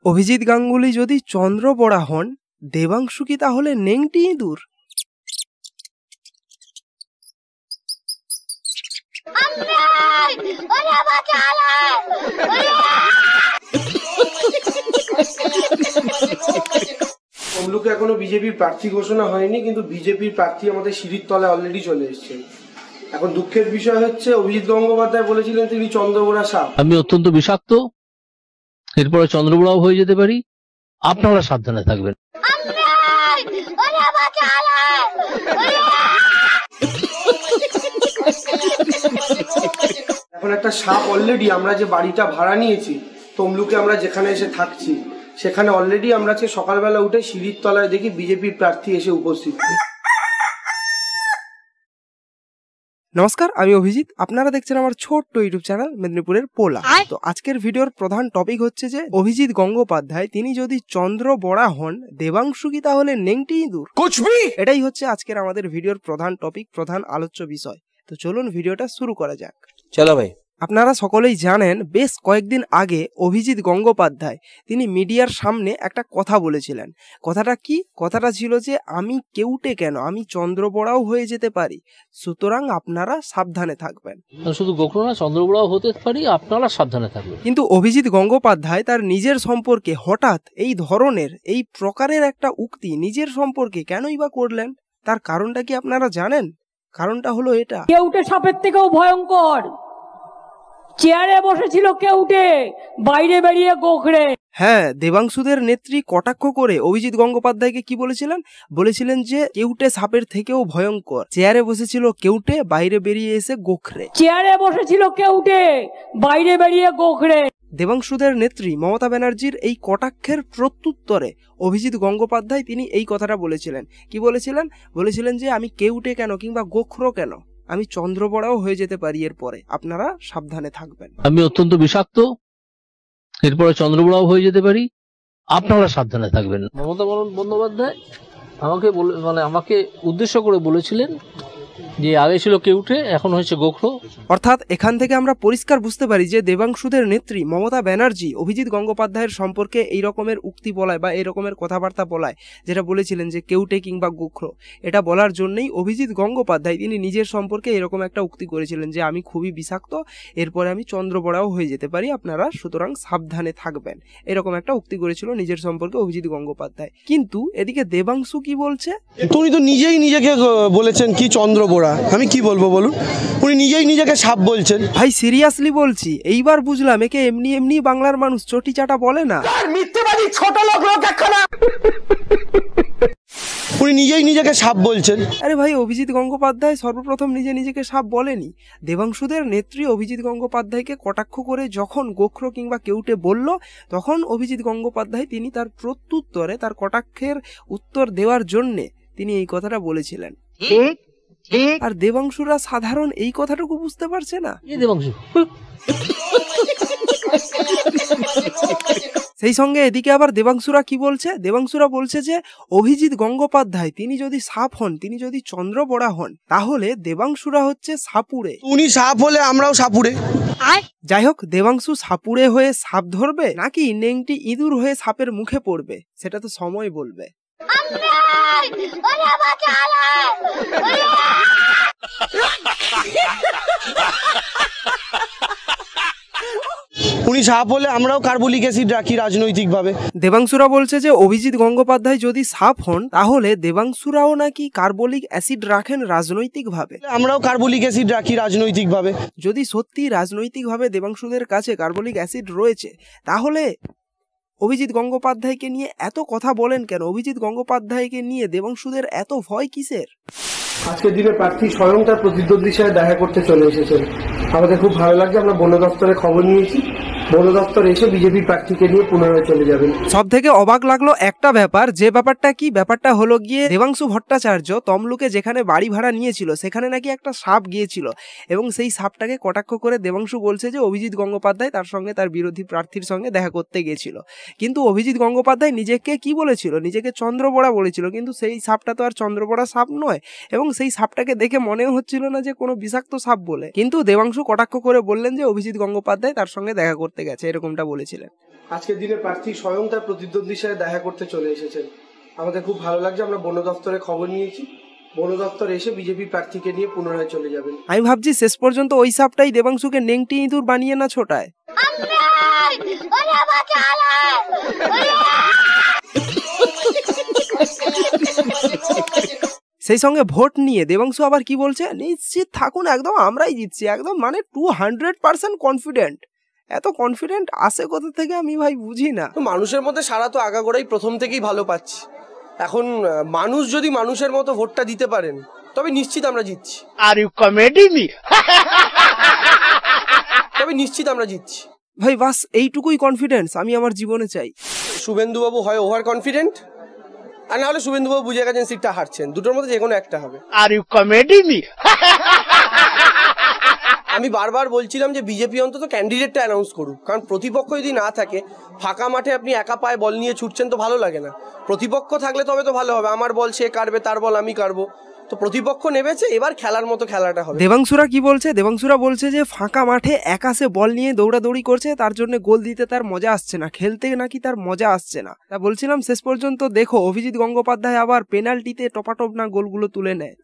অভিজিৎ গাঙ্গুলি যদি চন্দ্রবড়া হন, দেবাংশু কি তাহলে নেংটি ইঁদুর? তমলুকে এখনো বিজেপির প্রার্থী ঘোষণা হয়নি, কিন্তু বিজেপির প্রার্থী আমাদের সিঁড়ির তলায় অলরেডি চলে এসেছেন। এখন দুঃখের বিষয় হচ্ছে অভিজিৎ গঙ্গোপাধ্যায় বলেছিলেন তিনি চন্দ্রবোড়া সাপ। আমি অত্যন্ত বিষাক্ত, এরপরে চন্দ্রবোড়াও হয়ে যেতে পারি, আপনারা সাবধানে থাকবেন। এখন একটা সাপ অলরেডি আমরা যে বাড়িটা ভাড়া নিয়েছি তমলুকে, আমরা যেখানে এসে থাকছি সেখানে অলরেডি আমরা সকালবেলা উঠে সিঁড়ির তলায় দেখি বিজেপির প্রার্থী এসে উপস্থিত। নমস্কার, আমি অভিজিৎ। আপনারা দেখছেন আমার ছোট্ট ইউটিউব চ্যানেল মেদিনীপুরের পোলা। তো আজকের ভিডিওর প্রধান টপিক হচ্ছে যে অভিজিৎ গঙ্গোপাধ্যায় তিনি যদি চন্দ্রবড়া হন, দেবাংশু কি তাহলে নেংটি ইঁদুর? এটাই হচ্ছে আজকের আমাদের ভিডিওর প্রধান টপিক, প্রধান আলোচ্য বিষয়। তো চলুন ভিডিওটা শুরু করা যাক। চলো ভাই। আপনারা সকলেই জানেন, বেশ কয়েকদিন আগে অভিজিৎ গঙ্গোপাধ্যায় তিনি মিডিয়ার সামনে একটা কথা বলেছিলেন। কথাটা কি? কথাটা ছিল যে আমি কেউটে কেন, আমি চন্দ্রবড়াও হয়ে যেতে পারি, সুতরাং আপনারা সাবধানে থাকবেন। শুধু গোখরো না, চন্দ্রবড়াও হতে পারি, আপনারা সাবধানে থাকবেন। কিন্তু অভিজিৎ গঙ্গোপাধ্যায় তার নিজের সম্পর্কে হঠাৎ এই ধরনের এই প্রকারের একটা উক্তি নিজের সম্পর্কে কেনই বা করলেন? তার কারণটা কি আপনারা জানেন? কারণটা হলো এটা, কেউটে সাপের থেকেও ভয়ঙ্কর। চেয়ারে বসেছিল কেউটে, বাইরে বেরিয়ে গোখরে। হ্যাঁ, দেবাংশুদের নেত্রী কটাক্ষ করে অভিজিৎ গঙ্গোপাধ্যায়কে কি বলেছিলেন? বলেছিলেন যে কেউটে সাপের থেকেও ভয়ঙ্কর। চেয়ারে বসেছিল কেউটে, বাইরে বেরিয়ে এসে গোখরে। চেয়ারে বসেছিল কেউটে, বাইরে বেরিয়ে গোখরে। দেবাংশুদের নেত্রী মমতা ব্যানার্জির এই কটাক্ষের প্রত্যুত্তরে অভিজিৎ গঙ্গোপাধ্যায় তিনি এই কথাটা বলেছিলেন। কি বলেছিলেন? বলেছিলেন যে আমি কেউটে কেন কিংবা গোখরো কেন, আমি চন্দ্রবড়াও হয়ে যেতে পারি, এরপরে আপনারা সাবধানে থাকবেন। আমি অত্যন্ত বিষাক্ত, এরপরে চন্দ্রবড়াও হয়ে যেতে পারি, আপনারা সাবধানে থাকবেন। মমতা বন্দ্যোপাধ্যায় আমাকে উদ্দেশ্য করে বলেছিলেন যে আগে ছিল কেউটে, এখন হয়েছে গোখরো। অর্থাৎ এখান থেকে আমরা পরিষ্কার বুঝতে পারি যে দেবাংশুদের নেত্রী মমতা ব্যানার্জি অভিজিৎ গঙ্গোপাধ্যায়ের সম্পর্কে এই রকমের উক্তি বলায় বা এই রকমের কথাবার্তা বলায়, যেটা বলেছিলেন যে কেউটে কিংবা গোখরো, এটা বলার জন্যই অভিজিৎ গঙ্গোপাধ্যায় তিনি নিজের সম্পর্কে এরকম একটা উক্তি করেছিলেন যে আমি খুবই বিষাক্ত, এরপরে আমি চন্দ্রবড়াও হয়ে যেতে পারি, আপনারা সুতরাং সাবধানে থাকবেন, এরকম একটা উক্তি করেছিল নিজের সম্পর্কে অভিজিৎ গঙ্গোপাধ্যায়। কিন্তু এদিকে দেবাংশু কি বলছে? উনি তো নিজেই নিজেকে বলেছেন কি চন্দ্রবোড়া, আমি কি বলবো বলুন? উনি নিজেই নিজেকে সাপ বলছেন। ভাই সিরিয়াসলি বলছি, এইবার বুঝলাম একে এমনি এমনি বাংলার মানুষ চটি চাটা বলে না। মিথ্যেবাদী ছোট লোক একখানা। উনি নিজেই নিজেকে সাপ বলছেন। আরে ভাই, অভিজিৎ গঙ্গোপাধ্যায় সর্বপ্রথম নিজেকে সাপ বলেনি। দেবাংশুদের নেত্রী অভিজিৎ গঙ্গোপাধ্যায়কে কটাক্ষ করে যখন গোখরো কিংবা কেউটে বলল, তখন অভিজিৎ গঙ্গোপাধ্যায় তিনি তার প্রত্যুত্তরে, তার কটাক্ষের উত্তর দেওয়ার জন্যে তিনি এই কথাটা বলেছিলেন। আর দেবাংশুরা সাধারণ এই কথাটুকু বুঝতে পারছে না। দেবাংশু সেই সঙ্গে এদিকে আবার দেবাংশুরা কি বলছে? দেবাংশুরা বলছে যে অভিজিৎ গঙ্গোপাধ্যায় তিনি যদি সাপ হন, তিনি যদি চন্দ্রবড়া হন, তাহলে দেবাংশুরা হচ্ছে সাপুড়ে। উনি সাপ হলে আমরাও সাপুড়ে। যাই হোক, দেবাংশু সাপুড়ে হয়ে সাপ ধরবে নাকি নেংটি ইঁদুর হয়ে সাপের মুখে পড়বে, সেটা তো সময় বলবে। উনি সাপ হলে আমরাও কার্বলিক অ্যাসিড রাখি রাজনৈতিকভাবে। দেবাংশুরা বলছে যে অভিজিৎ গঙ্গোপাধ্যায় যদি সাপ হন, তাহলে দেবাংশুরাও নাকি কার্বলিক অ্যাসিড রাখেন রাজনৈতিকভাবে। আমরাও কার্বলিক অ্যাসিড রাখি রাজনৈতিকভাবে। যদি সত্যি রাজনৈতিকভাবে দেবাংশুদের কাছে কার্বলিক অ্যাসিড রয়েছে, তাহলে অভিজিৎ গঙ্গোপাধ্যায়কে নিয়ে এত কথা বলেন কেন? অভিজিৎ গঙ্গোপাধ্যায়কে নিয়ে দেবাংশুদের এত ভয় কিসের? আজকের দিনে প্রার্থী স্বয়ং তার প্রতিদ্বন্দ্বীর সাথে দেখা করতে চলে এসেছেন। আমাদের খুব ভালো লাগছে। আমরা বন দপ্তরে খবর নিয়েছি, বন দপ্তর এসে বিজেপি প্রার্থীকে নিয়ে পুনরায় চলে যাবেন। সব থেকে অবাক লাগলো একটা ব্যাপার, যে ব্যাপারটা কি? ব্যাপারটা হলো গিয়ে দেবাংশু ভট্টাচার্য তমলুকে যেখানে বাড়ি ভাড়া নিয়েছিল, সেখানে নাকি একটা সাপ গিয়েছিল, এবং সেই সাপটাকে কটাক্ষ করে দেবাংশু বলছে যে অভিজিৎ গঙ্গোপাধ্যায় তার সঙ্গে, তার বিরোধী প্রার্থীর সঙ্গে দেখা করতে গিয়েছিল। কিন্তু অভিজিৎ গঙ্গোপাধ্যায় নিজেকে কি বলেছিল? নিজেকে চন্দ্রবড়া বলেছিল। কিন্তু সেই সাপটা তো আর চন্দ্রবড়া সাপ নয়, এবং সেই সাপটাকে দেখে মনেও হচ্ছিল না যে কোনো বিষাক্ত সাপ বলে। কিন্তু দেবাংশু কটাক্ষ করে বললেন যে অভিজিৎ গঙ্গোপাধ্যায় তার সঙ্গে দেখা করতে করতে গেছে, এরকমটা বলেছিলেন। আজকের দিনে প্রার্থী স্বয়ং তার প্রতিদ্বন্দ্বীর সাথে দেখা করতে চলে এসেছেন। আমাদের খুব ভালো লাগছে। আমরা বন দপ্তরে খবর নিয়েছি, বন দপ্তর এসে বিজেপি প্রার্থীকে নিয়ে পুনরায় চলে যাবেন। আমি ভাবছি শেষ পর্যন্ত ওই সাপটাই দেবাংশুকে নেংটি ইঁদুর বানিয়ে না ছোটায়। সেই সঙ্গে ভোট নিয়ে দেবাংশু আবার কি বলছে, নিশ্চিত থাকুন, একদম আমরাই জিতছি, একদম মানে 200% কনফিডেন্ট। এত কনফিডেন্ট আসে কোথা থেকে আমি ভাই বুঝি না। মানুষের মধ্যে সারা তো আগাগোড়াই প্রথম থেকেই ভালো পাচ্ছি। এখন মানুষ যদি মানুষের মতো ভোটটা দিতে পারেন তবে নিশ্চিত আমরা জিতছি। Are you comedy me? তবে নিশ্চিত আমরা জিতছি ভাই, বাস এইটুকুই কনফিডেন্স আমি আমার জীবনে চাই। শুভেন্দুবাবু হয় ওভার কনফিডেন্ট, আর না হলে শুভেন্দুবাবু বুঝে গেছেন সিটটা হারছেন, দুটোর মধ্যে যে কোনো একটা হবে। Are you comedy me? আমি বারবার বলছিলাম যে বিজেপি অন্তত ক্যান্ডিডেটটা অ্যানাউন্স করুক, কারণ প্রতিপক্ষ যদি না থাকে, ফাঁকা মাঠে আপনি একা পায়ে বল নিয়ে ছুটছেন তো ভালো লাগে না। প্রতিপক্ষ থাকলে তবে তো ভালো হবে, আমার বল সে কাটবে, তার বল আমি কাটবো। তো প্রতিপক্ষ নেমেছে, এবার খেলার মতো খেলাটা হবে। দেবাংশুরা কি বলছে? দেবাংশুরা বলছে যে ফাঁকা মাঠে একাশে বল নিয়ে দৌড়াদৌড়ি করছে, তার জন্য গোল দিতে তার মজা আসছে না, খেলতে নাকি তার মজা আসছে না। তা বলছিলাম শেষ পর্যন্ত দেখো অভিজিৎ গঙ্গোপাধ্যায় আবার পেনাল্টিতে টপাটপ না গোলগুলো তুলে নেয়।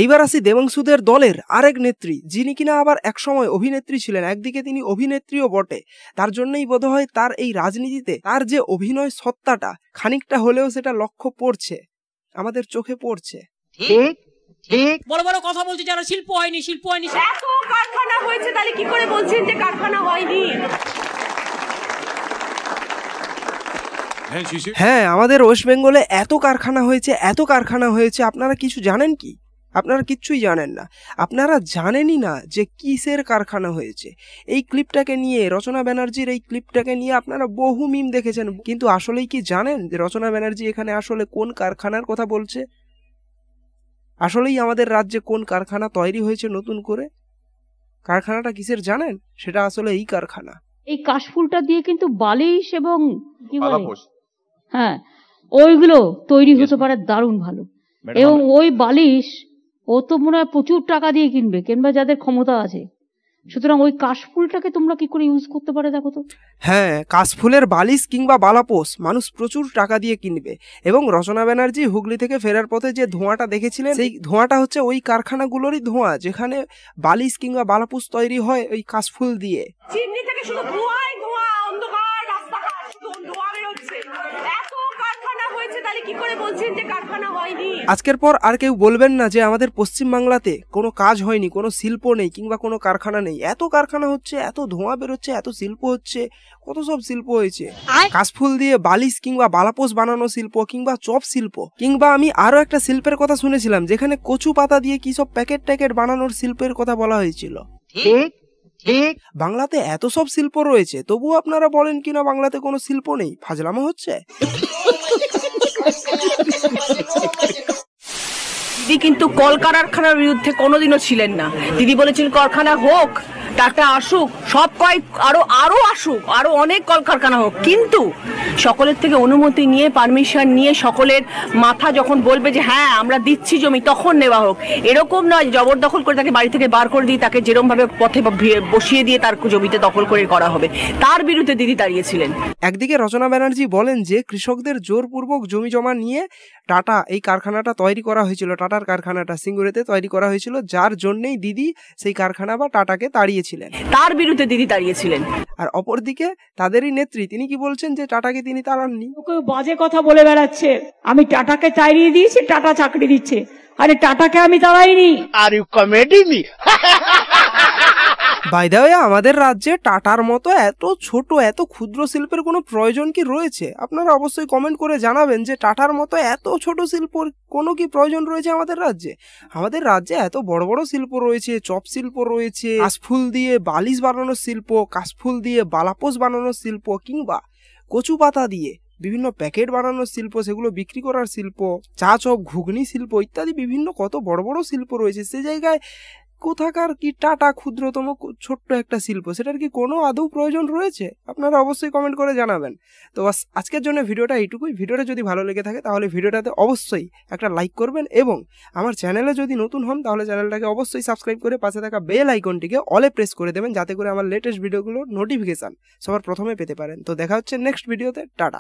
এইবার আসি দেবাংশুদের দলের আরেক নেত্রী, যিনি কিনা আবার একসময় অভিনেত্রী ছিলেন, একদিকে তিনি অভিনেত্রীও বটে। তার জন্যই বোধহয় তার এই রাজনীতিতে তার যে অভিনয় সত্তাটা খানিকটা হলেও সেটা লক্ষ্য পড়ছে, আমাদের চোখে পড়ছে। ঠিক ঠিক বড় বড় কথা বলছে যারা শিল্প হয়নি, শিল্প হয়নি। এত কারখানা হয়েছে, তাহলে কি করে বলছেন যে কারখানা হয়নি? হ্যাঁ, আমাদের ওয়েস্ট বেঙ্গলে এত কারখানা হয়েছে, এত কারখানা হয়েছে। আপনারা কিছু জানেন কি? আপনারা কিচ্ছুই জানেন না। আপনারা জানেনই না যে কিসের কারখানা হয়েছে। এই ক্লিপটাকে নিয়ে, রচনা ব্যানার্জির এই ক্লিপটাকে নিয়ে আপনারা বহু মিম দেখেছেন, কিন্তু আসলেই কি জানেন যে রচনা ব্যানার্জি এখানে আসলে কোন কারখানার কথা বলছে? আসলেই আমাদের রাজ্যে কোন কারখানা তৈরি হয়েছে নতুন করে? কারখানাটা কিসের জানেন? সেটা আসলে এই কারখানা। এই কাশফুলটা দিয়ে কিন্তু বালিশ এবং কি বলে, হ্যাঁ, ওইগুলো তৈরি হতে পারে দারুণ ভালো। এবং ওই বালিশ ও তো মনে হয় প্রচুর টাকা দিয়ে কিনবে যাদের ক্ষমতা আছে। সুতরাং ওই কাশফুলটাকে তোমরা কি করে ইউজ করতে পারে দেখো তো। হ্যাঁ, কাশফুলের বালিশ কিংবা বালাপোষ মানুষ প্রচুর টাকা দিয়ে কিনবে। এবং রচনা ব্যানার্জি হুগলি থেকে ফেরার পথে যে ধোঁয়াটা দেখেছিলেন, সেই ধোঁয়াটা হচ্ছে ওই কারখানাগুলোরই ধোঁয়া, যেখানে বালিশ কিংবা বালাপোষ তৈরি হয় ওই কাশফুল দিয়ে। চিমনি থেকে শুধু ধোঁয়াই ধোঁয়া, অন্ধকার রাস্তাঘাট, শুধু ধোঁয়া বেরোচ্ছে। এত কারখানা হয়েছে, তাহলে কি করে বলছেন যে কারখানা হয়নি? আজকের পর আর কেউ বলবেন না যে আমাদের পশ্চিমবাংলাতে কোনো কাজ হয়নি, কোনো শিল্প নেই কিংবা কোনো কারখানা নেই। এত কারখানা হচ্ছে, এত ধোঁয়া বেরোচ্ছে, এত শিল্প হচ্ছে, কত সব শিল্প হয়েছে। কাশফুল দিয়ে বালিশ কিংবা বালাপোষ বানানো শিল্প, কিংবা চপ শিল্প, কিংবা আমি আরো একটা শিল্পের কথা শুনেছিলাম যেখানে কচু পাতা দিয়ে কি সব প্যাকেট বানানোর শিল্পের কথা বলা হয়েছিল। ঠিক ঠিক বাংলাতে এত সব শিল্প রয়েছে, তবুও আপনারা বলেন কিনা বাংলাতে কোনো শিল্প নেই। ফাজলামো হচ্ছে। দিদি কিন্তু কলকারখানার বিরুদ্ধে কোনোদিনও ছিলেন না। দিদি বলেছিলেন কারখানা হোক, টাটা আসুক, সব আরো আসুক, আরো অনেক কলকারখানা হোক, কিন্তু সকলের থেকে অনুমতি নিয়ে, পারমিশন নিয়ে, সকলের মাথা যখন বলবে যে হ্যাঁ আমরা দিচ্ছি জমি, তখন নেওয়া হোক। এরকম নয় জবরদখল করে তাকে বাড়ি থেকে বার করে দিয়ে তাকে যেরকম ভাবে পথে বসিয়ে দিয়ে তার জমিতে দখল করে করা হবে, তার বিরুদ্ধে দিদি দাঁড়িয়েছিলেন। একদিকে রচনা ব্যানার্জি বলেন যে কৃষকদের জোরপূর্বক জমি জমা নিয়ে টাটা এই কারখানাটা তৈরি করা হয়েছিল, টাটার কারখানাটা সিঙ্গুরেতে তৈরি করা হয়েছিল, যার জন্যই দিদি সেই কারখানা বা টাটাকে তাড়িয়েছিলেন, তার বিরুদ্ধে দিদি দাঁড়িয়েছিলেন। আর অপরদিকে তাদেরই নেত্রী তিনি কি বলছেন যে টাটাকে তিনি তাড়াননি। কেউ বাজে কথা বলে বেড়াচ্ছে, আমি টাটাকে তাড়িয়ে দিয়েছি, টাটা চাকরি দিচ্ছে। আরে টাটাকে আমি তাড়াইনি। Are you comedy me? By the way, আমাদের রাজ্যে টাটার মতো এত ছোট, এত ক্ষুদ্র শিল্পের কোনো প্রয়োজন কি রয়েছে? আপনারা অবশ্যই কমেন্ট করে জানাবেন যে টাটার মতো এত ছোট শিল্পর কোনো কি প্রয়োজন রয়েছে আমাদের রাজ্যে? আমাদের রাজ্যে এত বড় বড় শিল্প রয়েছে, চপ শিল্প রয়েছে, কাশফুল দিয়ে বালিশ বানানোর শিল্প, কাশফুল দিয়ে বালাপোষ বানানোর শিল্প, কিংবা কচু পাতা দিয়ে বিভিন্ন প্যাকেট বানানোর শিল্প, সেগুলো বিক্রি করার শিল্প, চা চপ ঘুগনি শিল্প ইত্যাদি বিভিন্ন কত বড় বড় শিল্প রয়েছে। সে জায়গায় কোথাকার কি টাটা ক্ষুদ্রতম ছোট্ট একটা শিল্প, সেটার কি কোনো আদৌ প্রয়োজন রয়েছে? আপনারা অবশ্যই কমেন্ট করে জানাবেন। তো বাস আজকের জন্য ভিডিওটা এইটুকুই। ভিডিওটা যদি ভালো লেগে থাকে তাহলে ভিডিওটাতে অবশ্যই একটা লাইক করবেন, এবং আমার চ্যানেলে যদি নতুন হন তাহলে চ্যানেলটাকে অবশ্যই সাবস্ক্রাইব করে পাশে থাকা বেল আইকনটিকে অলে প্রেস করে দেবেন, যাতে করে আমার লেটেস্ট ভিডিওগুলোর নোটিফিকেশান সবার প্রথমে পেতে পারেন। তো দেখা হচ্ছে নেক্সট ভিডিওতে। টাটা।